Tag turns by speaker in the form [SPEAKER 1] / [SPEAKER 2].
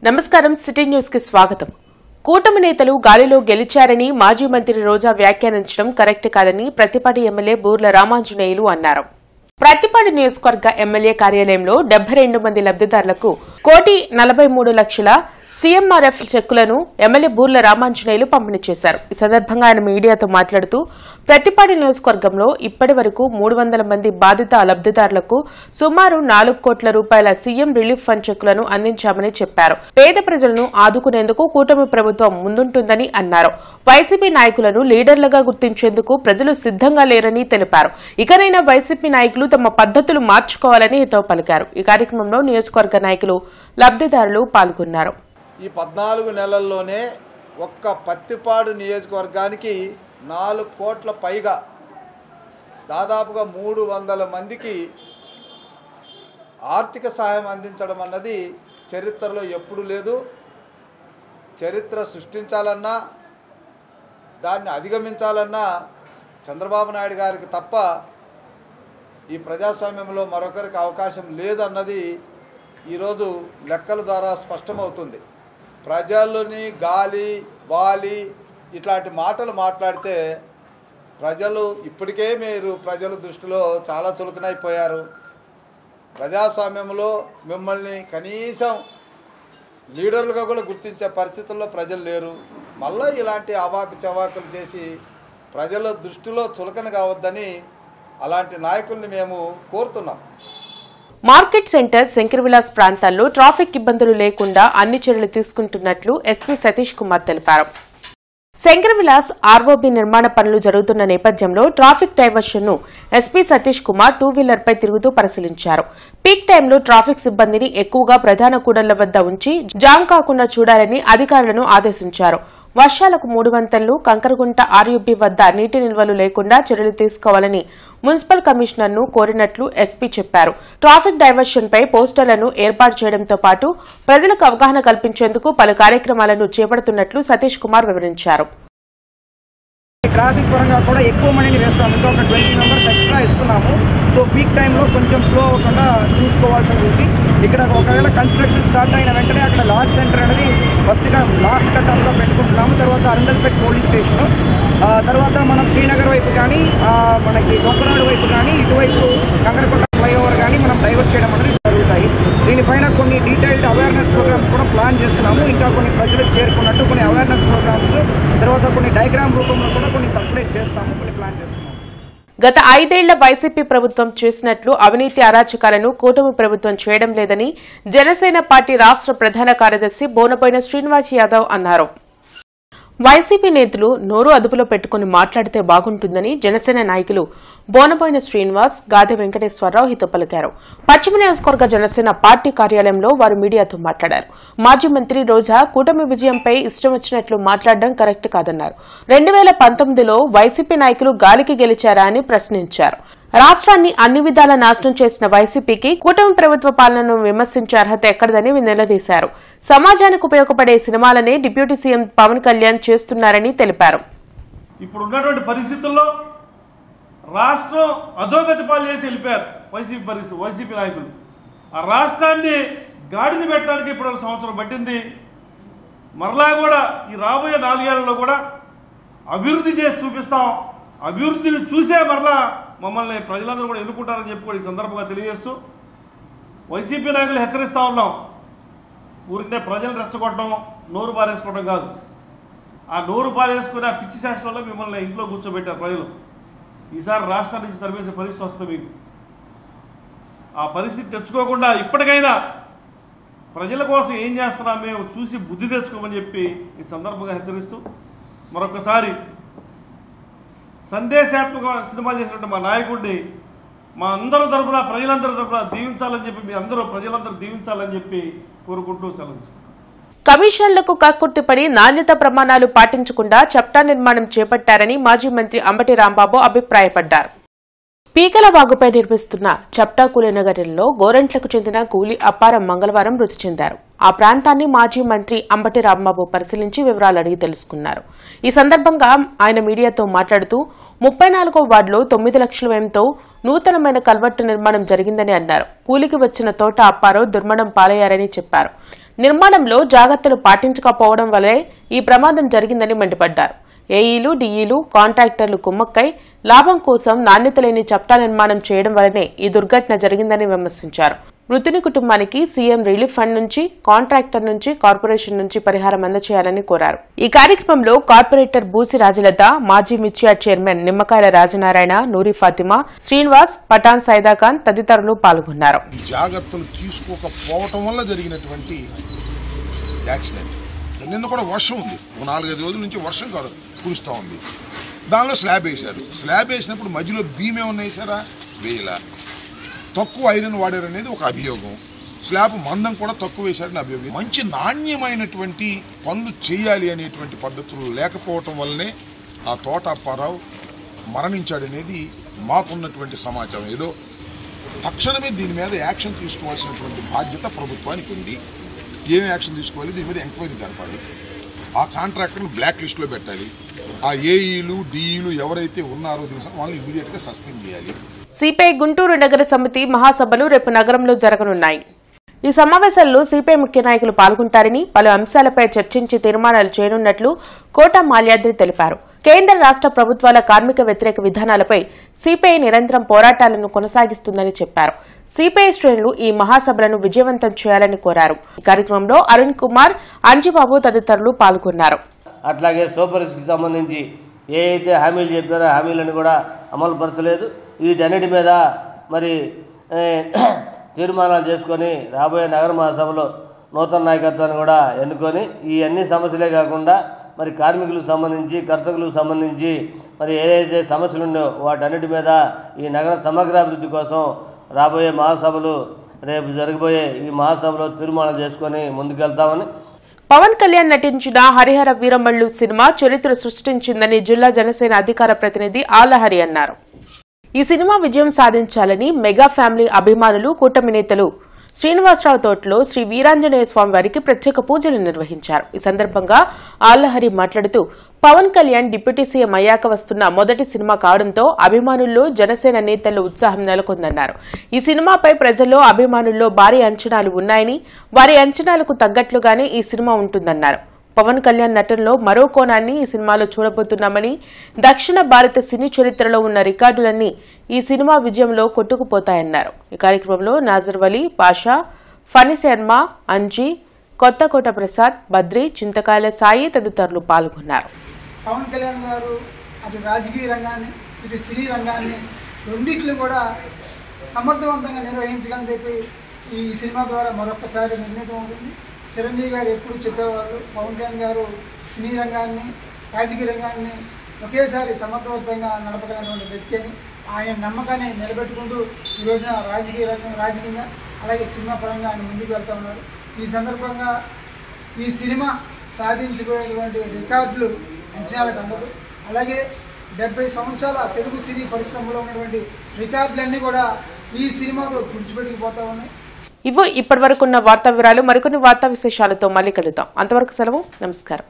[SPEAKER 1] నమస్కారం city news కి స్వాగతం. కూటమి నేతలు గాలిలో గెలిచారని మాజీ మంత్రి రోజా వ్యాఖ్యానించడం కరెక్ట్ కాదని ప్రతిపాటి ఎమ్మెల్యే బూర్ల రామాంజనేయులు అన్నారు. ప్రతిపాటి నియోజకవర్గ ఎమ్మెల్యే కార్యాలయంలో 72 మంది లబ్ధిదారులకు 1,43,00,000 సీఎంఆర్ఎఫ్ చెక్కులను ఎమ్మెల్యే బూర్ల రామాంజనేయులు పంపిణీ చేశారు. ఈ సందర్భంగా ఆయన మీడియాతో మాట్లాడుతూ ప్రతిపాటి నియోజకవర్గంలో ఇప్పటి వరకు 300 మంది బాధిత లబ్ధిదారులకు సుమారు 4 కోట్ల రూపాయల సీఎం రిలీఫ్ ఫండ్ చెక్కులను అందించామని చెప్పారు. పేద ప్రజలను ఆదుకునేందుకు కూటమి ప్రభుత్వం ముందుంటుందని అన్నారు. వైసీపీ నాయకులను లీడర్లుగా గుర్తించేందుకు ప్రజలు సిద్ధంగా లేరని తెలిపారు. ఇకనైనా వైసీపీ నాయకులు తమ పద్ధతులు మార్చుకోవాలని హితవు పలికారు. ఈ కార్యక్రమంలో నియోజకవర్గ నాయకులు లబ్ధిదారులు పాల్గొన్నారు.
[SPEAKER 2] ఈ 14 నెలల్లోనే ఒక్క పత్తిపాడు నియోజకవర్గానికి 4 కోట్ల పైగా దాదాపుగా 300 మందికి ఆర్థిక సహాయం అందించడం అన్నది చరిత్రలో ఎప్పుడూ లేదు. చరిత్ర సృష్టించాలన్నా దాన్ని అధిగమించాలన్నా చంద్రబాబు నాయుడు గారికి తప్ప ఈ ప్రజాస్వామ్యంలో మరొకరికి అవకాశం లేదన్నది ఈరోజు లెక్కల ద్వారా స్పష్టమవుతుంది. ప్రజలని గాలి వాలి ఇట్లాంటి మాటలు మాట్లాడితే ప్రజలు ఇప్పటికే ప్రజల దృష్టిలో చాలా చులకనైపోయారు. ప్రజాస్వామ్యంలో మిమ్మల్ని కనీసం లీడర్లుగా కూడా గుర్తించే పరిస్థితుల్లో ప్రజలు లేరు. మళ్ళీ ఇలాంటి అవాకు చవాకులు చేసి ప్రజల దృష్టిలో చులకన కావద్దని అలాంటి నాయకుల్ని మేము కోరుతున్నాం.
[SPEAKER 1] మార్కెట్ సెంటర్ శంకరవిలాస్ ప్రాంతాల్లో ట్రాఫిక్ ఇబ్బందులు లేకుండా అన్ని చర్యలు తీసుకుంటున్నట్లు ఎస్పీ సతీష్ కుమార్ తెలిపారు. శంకరవిలాస్ ఆర్ఓబీ నిర్మాణ పనులు జరుగుతున్న నేపథ్యంలో ట్రాఫిక్ డైవర్షన్ ను ఎస్పీ సతీష్ కుమార్ 2-వీలర్ పై తిరుగుతూ పరిశీలించారు. పీక్ టైంలో ట్రాఫిక్ సిబ్బందిని ఎక్కువగా ప్రధాన కూడళ్ల వద్ద ఉంచి జామ్ కాకుండా చూడాలని అధికారులను ఆదేశించారు. వర్షాలకు 3 వంతెనలు కంకరగుంట ఆర్యూబీ వద్ద నీటి నిల్వలు లేకుండా చర్యలు తీసుకోవాలని మున్సిపల్ కమిషనర్ ను కోరినట్లు ఎస్పీ చెప్పారు. ట్రాఫిక్ డైవర్షన్ పై పోస్టర్లను ఏర్పాటు చేయడంతో పాటు ప్రజలకు అవగాహన కల్పించేందుకు పలు కార్యక్రమాలను చేపడుతున్నట్లు సతీష్ కుమార్ వివరించారు.
[SPEAKER 3] ట్రాఫిక్ పరంగా కూడా ఎక్కువ మనీని వేస్తాము. ఇంకా ఒక 20 మెంబర్స్ ఎక్స్ట్రా ఇస్తున్నాము. సో పీక్ టైంలో కొంచెం స్లో అవ్వకుండా చూసుకోవాల్సి ఉంటుంది. ఇక్కడ ఒకవేళ కన్స్ట్రక్షన్ స్టార్ట్ అయిన వెంటనే అక్కడ లార్జ్ సెంటర్ అనేది ఫస్ట్గా లాస్ట్ కట్టంలో పెట్టుకుంటున్నాము. తర్వాత అరండల్పేట్ పోలీస్ స్టేషన్, తర్వాత మనం శ్రీనగర్ వైపు కానీ మనకి గొప్పనాడు వైపు కానీ ఇటువైపు కంకరకొండ ఫ్లైఓవర్ కానీ మనం డైవర్ట్ చేయడం అనేది జరుగుతాయి. దీనిపైన కొన్ని డీటెయిల్డ్ అవేర్నెస్ ప్రోగ్రామ్స్ కూడా ప్లాన్ చేస్తున్నాము. ఇంకా కొన్ని ప్రజలకు చేరుకున్నట్టు కొన్ని అవేర్నెస్ ప్రోగ్రామ్స్, తర్వాత కొన్ని డయాగ్రామ్ రూపంలో కూడా కొన్ని సర్క్యులేట్ చేస్తాము, కొన్ని ప్లాన్ చేస్తున్నాము.
[SPEAKER 1] గత 5 ఏళ్ల వైసీపీ ప్రభుత్వం చేసినట్లు అవినీతి అరాచకాలను కూటమి ప్రభుత్వం చేయడం లేదని జనసేన పార్టీ రాష్ట్ర ప్రధాన కార్యదర్శి బోనబోయిన శ్రీనివాస్ యాదవ్ అన్నారు. వైసీపీ నేతలు నోరు అదుపులో పెట్టుకుని మాట్లాడితే బాగుంటుందని జనసేన నాయకులు బోనబోయిన శ్రీనివాస్, గాదె వెంకటేశ్వరరావు హితవు పలికారు. పశ్చిమ నియోజకవర్గ జనసేన పార్టీ కార్యాలయంలో వారు మీడియాతో మాట్లాడారు. మాజీ మంత్రి రోజా కూటమి విజయంపై ఇష్టం వచ్చినట్లు మాట్లాడడం కరెక్ట్ కాదన్నారు. 2019లో వైసీపీ నాయకులు గాలికి గెలిచారా అని ప్రశ్నించారు. రాష్ట్రాన్ని అన్ని విధాల నాశనం చేసిన వైసీపీకి కూటమి ప్రభుత్వ పాలనను విమర్శించే అర్హత ఎక్కడదని నిలదీశారు. సమాజానికి ఉపయోగపడే సినిమాలనే డిప్యూటీ సీఎం పవన్ కళ్యాణ్ చేస్తున్నారని తెలిపారు.
[SPEAKER 4] ఇప్పుడున్నటువంటి పరిస్థితుల్లో రాష్ట్రం అధోగతి పాలు చేసి వెళ్ళిపోయారు వైసీపీ నాయకులు. ఆ రాష్ట్రాన్ని గాడిని పెట్టడానికి ఇప్పుడు 1 సంవత్సరం పట్టింది. మరలా కూడా ఈ రాబోయే 4 ఏళ్లలో కూడా అభివృద్ధి చేసి చూపిస్తాం. అభివృద్ధిని చూసే మరలా మమ్మల్ని ప్రజలందరూ కూడా ఎన్నుకుంటారని చెప్పి కూడా ఈ సందర్భంగా తెలియజేస్తూ వైసీపీ నాయకులు హెచ్చరిస్తూ ఉన్నాం. ఊరికే ప్రజలు రెచ్చగొట్టడం, నోరు పారేసుకోవడం కాదు. ఆ నోరు పారేసుకుని ఆ పిచ్చి శాసనంలో మిమ్మల్ని ఇంట్లో కూర్చోబెట్టారు ప్రజలు. ఈసారి రాష్ట్రం నుంచి తరిమేసే పరిస్థితి వస్తుంది మీకు. ఆ పరిస్థితి తెచ్చుకోకుండా ఇప్పటికైనా ప్రజల కోసం ఏం చేస్తున్నాం మేము చూసి బుద్ధి తెచ్చుకోమని చెప్పి ఈ సందర్భంగా హెచ్చరిస్తూ మరొకసారి సందేశాత్మక సినిమాలు చేసినట్టు మా నాయకుడిని మా అందరి తరఫున ప్రజలందరి తరఫున దీవించాలని చెప్పి మీ అందరూ ప్రజలందరూ దీవించాలని చెప్పి కోరుకుంటూ సెలవు.
[SPEAKER 1] కమిషన్లకు కక్కుర్తిపడి నాణ్యత ప్రమాణాలు పాటించకుండా చట్టా నిర్మాణం చేపట్టారని మాజీ మంత్రి అంబటి రాంబాబు అభిప్రాయపడ్డారు. పీకల వాగుపై నిర్మిస్తున్న చప్టా కూలీనగరంలో గోరంట్లకు చెందిన కూలీ అప్పారం మంగళవారం మృతి చెందారు. ఆ ప్రాంతాన్ని మాజీ మంత్రి అంబటి రాంబాబు పరిశీలించి వివరాలు అడిగి తెలుసుకున్నారు. ఈ సందర్భంగా ఆయన మీడియాతో మాట్లాడుతూ 34వ వార్డులో 9 లక్షల వ్యయంతో నూతనమైన కల్వర్టు నిర్మాణం జరిగిందని అన్నారు. కూలికి వచ్చిన తోట అప్పారావు దుర్మరణం పాలయ్యారని చెప్పారు. నిర్మాణంలో జాగ్రత్తలు పాటించకపోవడం వల్లే ఈ ప్రమాదం జరిగిందని మండిపడ్డారు. ఏఈలు, డీఈలు, కాంట్రాక్టర్లు కుమ్మక్కై లాభం కోసం నాణ్యత లేని చప్టా నిర్మాణం చేయడం వల్లనే ఈ దుర్ఘటన జరిగిందని విమర్శించారు. మృతుని కుటుంబానికి సీఎం రిలీఫ్ ఫండ్ నుంచి, కాంట్రాక్టర్ నుంచి, కార్పొరేషన్ నుంచి పరిహారం అందజేయాలని కోరారు. ఈ కార్యక్రమంలో కార్పొరేటర్ బూసి రాజలత, మాజీ మిర్చియార్డ్ చైర్మన్ నిమ్మకాయల రాజనారాయణ, నూరి ఫాతిమా, శ్రీనివాస్, పఠాన్ సైదాఖాన్ తదితరులు పాల్గొన్నారు.
[SPEAKER 5] జాగ్రత్తలు తీసుకోకపోవటం వల్ల జరిగినటువంటి యాక్సిడెంట్. నిన్న కూడా వర్షం ఉంది, 4-5 రోజుల నుంచి వర్షం కురుస్తూ ఉంది. దానిలో స్లాబ్ వేశారు. స్లాబ్ వేసినప్పుడు మధ్యలో బీమ్ ఏమన్నా వేసారా? వేయలా. తక్కువ ఐరన్ వాడారు అనేది ఒక అభియోగం. స్లాబ్ మందం కూడా తక్కువ వేశారని అభియోగం. మంచి నాణ్యమైనటువంటి పనులు చేయాలి అనేటువంటి పద్ధతులు లేకపోవటం వల్లనే ఆ తోట అప్పారావు మరణించాడనేది మాకున్నటువంటి సమాచారం. ఏదో తక్షణమే దీని మీద యాక్షన్ తీసుకోవాల్సినటువంటి బాధ్యత ప్రభుత్వానికి ఉంది. ఏం యాక్షన్ తీసుకోవాలి? దీని మీద ఎంక్వైరీ జరపాలి. ఆ కాంట్రాక్టర్ను బ్లాక్ లిస్టులో పెట్టాలి. ఆ ఏఈలు, డీఈలు ఎవరైతే ఉన్నారో వాళ్ళని ఇమీడియట్గా సస్పెండ్ చేయాలి.
[SPEAKER 1] సిపిఐ గుంటూరు నగర సమితి మహాసభలు రేపు నగరంలో జరగనున్నాయి. ఈ సమావేశాల్లో సిపిఐ ముఖ్య నాయకులు పాల్గొంటారని, పలు అంశాలపై చర్చించి తీర్మానాలు చేయనున్నట్లు కోట మాల్యాద్రి తెలిపారు. కేంద్ర రాష్ట్ర ప్రభుత్వాల కార్మిక వ్యతిరేక విధానాలపై సిపిఐ నిరంతరం పోరాటాలను కొనసాగిస్తుందని చెప్పారు. సిపిఐ శ్రేణులు ఈ మహాసభలను విజయవంతం చేయాలని కోరారు. ఈ కార్యక్రమంలో అరుణ్ కుమార్, అంజిబాబు తదితరులు పాల్గొన్నారు.
[SPEAKER 6] అట్లాగే సూపర్స్కి సంబంధించి ఏ అయితే హామీలు చెప్పారో హామీలను కూడా అమలు పరచలేదు. వీటన్నిటి మీద మరి తీర్మానాలు చేసుకొని రాబోయే నగర మహాసభలో నూతన నాయకత్వాన్ని కూడా ఎన్నుకొని ఈ అన్ని సమస్యలే కాకుండా మరి కార్మికులకు సంబంధించి, కర్షకులకు సంబంధించి మరి ఏదైతే సమస్యలు ఉన్నాయో వాటన్నిటి మీద ఈ నగర సమగ్రాభివృద్ధి కోసం రాబోయే మహాసభలు, రేపు జరగబోయే ఈ మహాసభలో తీర్మానాలు చేసుకొని ముందుకెళ్తామని.
[SPEAKER 1] పవన్ కళ్యాణ్ నటించిన హరిహర వీరమల్లు సినిమా చరిత్ర సృష్టించిందని జిల్లా జనసేన అధికార ప్రతినిధి ఆళ్లహరి అన్నారు. ఈ సినిమా విజయం సాధించాలని మెగా ఫ్యామిలీ అభిమానులు, కూటమి నేతలు శ్రీనివాసరావు తోటలో శ్రీ వీరాంజనేయ స్వామి వారికి ప్రత్యేక పూజలు నిర్వహించారు. ఈ సందర్భంగా ఆళ్లహరి మాట్లాడుతూ, పవన్ కళ్యాణ్ డిప్యూటీ సీఎం అయ్యాక వస్తున్న మొదటి సినిమా కావడంతో అభిమానుల్లో, జనసేన నేతల్లో ఉత్సాహం నెలకొందన్నారు. ఈ సినిమాపై ప్రజల్లో, అభిమానుల్లో భారీ అంచనాలు ఉన్నాయని, వారి అంచనాలకు తగ్గట్లుగానే ఈ సినిమా ఉంటుందన్నారు. పవన్ కళ్యాణ్ నటనలో మరో కోణాన్ని ఈ సినిమాలో చూడబోతున్నామని, దక్షిణ భారత సినీ చరిత్రలో ఉన్న రికార్డులన్నీ ఈ సినిమా విజయంలో కొట్టుకుపోతాయన్నారు. ఈ కార్యక్రమంలో నాజర్ వలీ, పాషా, ఫణి శర్మ, అంజీ, కొత్తకోట ప్రసాద్, బద్రి, చింతకాయల సాయి తదితరులు పాల్గొన్నారు.
[SPEAKER 7] పవన్ కళ్యాణ్ గారు అటు రాజకీయ రంగాన్ని, ఇటు సినీ రంగాన్ని రెండిట్లు కూడా సమర్థవంతంగా నిర్వహించగలని చెప్పి ఈ సినిమా ద్వారా మరొకసారి నిర్ణయం ఉంటుంది. చిరంజీవి గారు ఎప్పుడు చెప్పేవాళ్ళు, పవన్ కళ్యాణ్ గారు సినీ రంగాన్ని, రాజకీయ రంగాన్ని ఒకేసారి సమర్థవంతంగా నడపగలిగినటువంటి వ్యక్తి అని ఆయన నమ్మకాన్ని నిలబెట్టుకుంటూ ఈ రోజున రాజకీయంగా అలాగే సినిమా పరంగా ఆయన ముందుకు వెళ్తూ ఉన్నారు. ఈ సందర్భంగా ఈ సినిమా సాధించుకునేటువంటి రికార్డులు అంచనాలకు అందదు. అలాగే 70 సంవత్సరాల తెలుగు సినీ పరిశ్రమలో ఉన్నటువంటి రికార్డులన్నీ కూడా ఈ సినిమాతో తుడిచిపెట్టుకుపోతా ఉన్నాయి.
[SPEAKER 1] ఇవి ఇప్పటి వరకున్న వార్తా వివరాలు. మరికొన్ని వార్తా విశేషాలతో మళ్ళీ కలుద్దాం. అంతవరకు సెలవు. నమస్కారం.